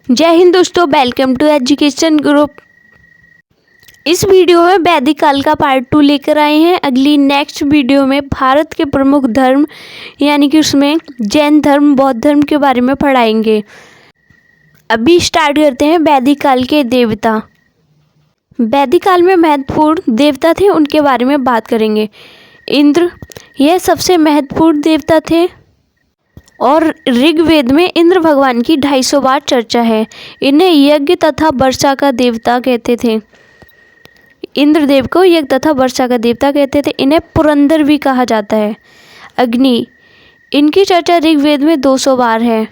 जय हिंद दोस्तों, welcome to education group. इस वीडियो में वैदिक काल का पार्ट 2 लेकर आए हैं। अगली नेक्स्ट वीडियो में भारत के प्रमुख धर्म यानी कि उसमें जैन धर्म, बौद्ध धर्म के बारे में पढ़ाएंगे। अभी स्टार्ट करते हैं। वैदिक काल के देवता। वैदिक काल में महत्वपूर्ण देवता थे, उनके बारे में बात करेंगे। इंद्र, यह सबसे महत्वपूर्ण देवता थे और ऋग्वेद में इंद्र भगवान की 250 बार चर्चा है। इन्हें यज्ञ तथा वर्षा का देवता कहते थे। इंद्रदेव को यज्ञ तथा वर्षा का देवता कहते थे। इन्हें पुरंदर भी कहा जाता है। अग्नि, इनकी चर्चा ऋग्वेद में 200 बार है।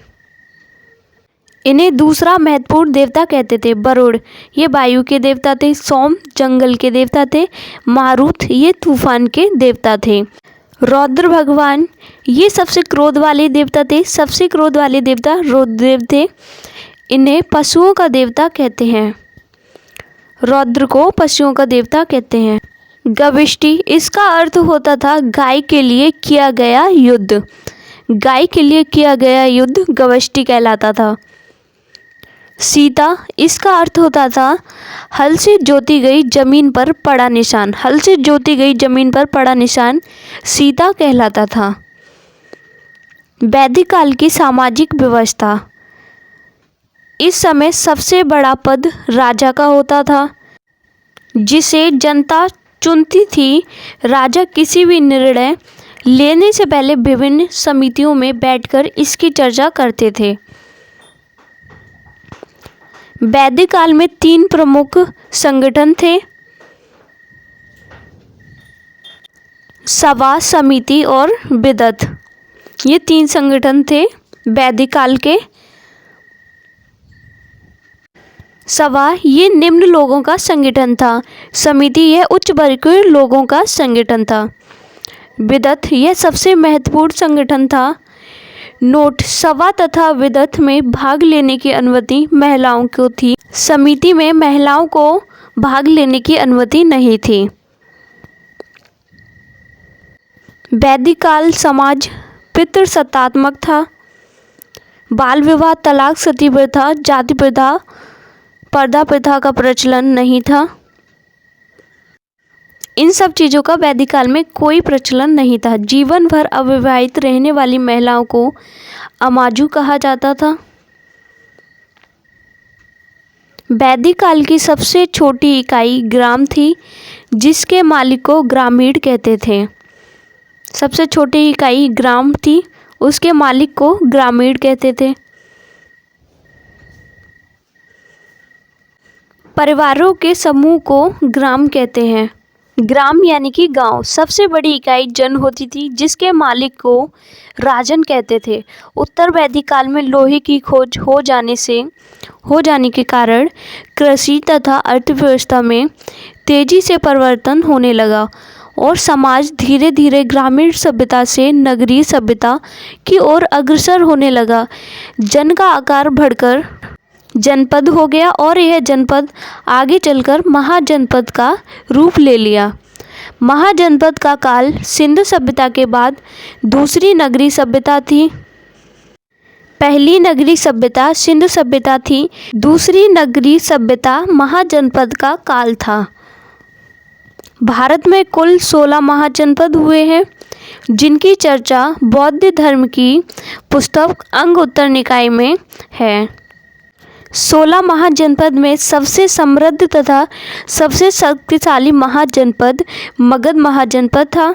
इन्हें दूसरा महत्वपूर्ण देवता कहते थे। वरुण, ये वायु के देवता थे। सोम, जंगल के देवता थे। मारुत, ये तूफान के देवता थे। रौद्र भगवान, ये सबसे क्रोध वाले देवता थे। सबसे क्रोध वाले देवता रुद्रदेव थे। इन्हें पशुओं का देवता कहते हैं। रौद्र को पशुओं का देवता कहते हैं। गविष्टि, इसका अर्थ होता था गाय के लिए किया गया युद्ध। गाय के लिए किया गया युद्ध गविष्टि कहलाता था। सीता, इसका अर्थ होता था हल से जोती गई जमीन पर पड़ा निशान। हल से जोती गई जमीन पर पड़ा निशान सीता कहलाता था। वैदिक काल की सामाजिक व्यवस्था। इस समय सबसे बड़ा पद राजा का होता था, जिसे जनता चुनती थी। राजा किसी भी निर्णय लेने से पहले विभिन्न समितियों में बैठकर इसकी चर्चा करते थे। वैदिक काल में 3 प्रमुख संगठन थे: सभा, समिति और विदत। ये 3 संगठन थे वैदिक काल के। सभा, ये निम्न लोगों का संगठन था। समिति, यह उच्च वर्ग के लोगों का संगठन था। विदत, यह सबसे महत्वपूर्ण संगठन था। नोट, सभा तथा विदत में भाग लेने की अनुमति महिलाओं को थी। समिति में महिलाओं को भाग लेने की अनुमति नहीं थी। वैदिक काल समाज पितृसत्तात्मक था। बाल विवाह, तलाक, सती प्रथा, जाति प्रथा, पर्दा प्रथा का प्रचलन नहीं था। इन सब चीज़ों का वैदिक काल में कोई प्रचलन नहीं था। जीवन भर अविवाहित रहने वाली महिलाओं को अमाजु कहा जाता था। वैदिक काल की सबसे छोटी इकाई ग्राम थी, जिसके मालिक को ग्रामीण कहते थे। सबसे छोटी इकाई ग्राम थी, उसके मालिक को ग्रामीण कहते थे। परिवारों के समूह को ग्राम कहते हैं। ग्राम यानी कि गांव। सबसे बड़ी इकाई जन होती थी, जिसके मालिक को राजन कहते थे। उत्तर वैदिक काल में लोहे की खोज हो जाने के कारण कृषि तथा अर्थव्यवस्था में तेजी से परिवर्तन होने लगा और समाज धीरे धीरे ग्रामीण सभ्यता से नगरीय सभ्यता की ओर अग्रसर होने लगा। जन का आकार बढ़कर जनपद हो गया और यह जनपद आगे चलकर महाजनपद का रूप ले लिया। महाजनपद का काल सिंधु सभ्यता के बाद दूसरी नगरीय सभ्यता थी। पहली नगरीय सभ्यता सिंधु सभ्यता थी, दूसरी नगरीय सभ्यता महाजनपद का काल था। भारत में कुल 16 महाजनपद हुए हैं, जिनकी चर्चा बौद्ध धर्म की पुस्तक अंग उत्तर निकाय में है। 16 महाजनपद में सबसे समृद्ध तथा सबसे शक्तिशाली महाजनपद मगध महाजनपद था।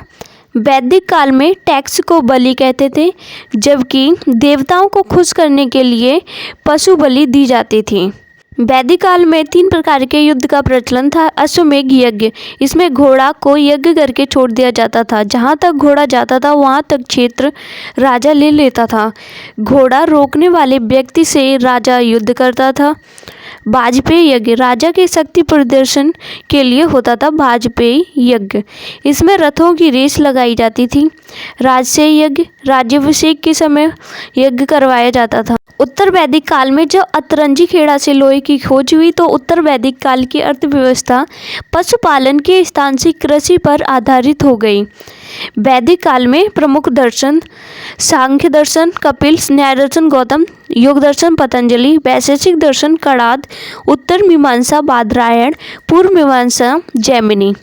वैदिक काल में टैक्स को बलि कहते थे, जबकि देवताओं को खुश करने के लिए पशु बलि दी जाती थी। वैदिक काल में 3 प्रकार के युद्ध का प्रचलन था। अश्वमेध यज्ञ, इसमें घोड़ा को यज्ञ करके छोड़ दिया जाता था। जहाँ तक घोड़ा जाता था वहाँ तक क्षेत्र राजा ले लेता था। घोड़ा रोकने वाले व्यक्ति से राजा युद्ध करता था। वाजपेयी यज्ञ, राजा के शक्ति प्रदर्शन के लिए होता था वाजपेयी यज्ञ। इसमें रथों की रेस लगाई जाती थी। राजसेय यज्ञ, राज्याभिषेक के समय यज्ञ करवाया जाता था। उत्तर वैदिक काल में जब अतरंजी खेड़ा से लोहे की खोज हुई तो उत्तर वैदिक काल की अर्थव्यवस्था पशुपालन के स्थान से कृषि पर आधारित हो गई। वैदिक काल में प्रमुख दर्शन सांख्य दर्शन कपिल, न्याय दर्शन गौतम, योग दर्शन पतंजलि, वैशेषिक दर्शन कणाद, उत्तर मीमांसा बादरायण, पूर्व मीमांसा जैमिनी।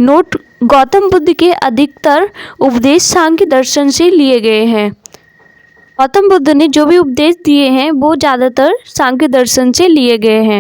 नोट: गौतम बुद्ध के अधिकतर उपदेश सांख्य दर्शन से लिए गए हैं। गौतम बुद्ध ने जो भी उपदेश दिए हैं वो ज़्यादातर सांख्य दर्शन से लिए गए हैं।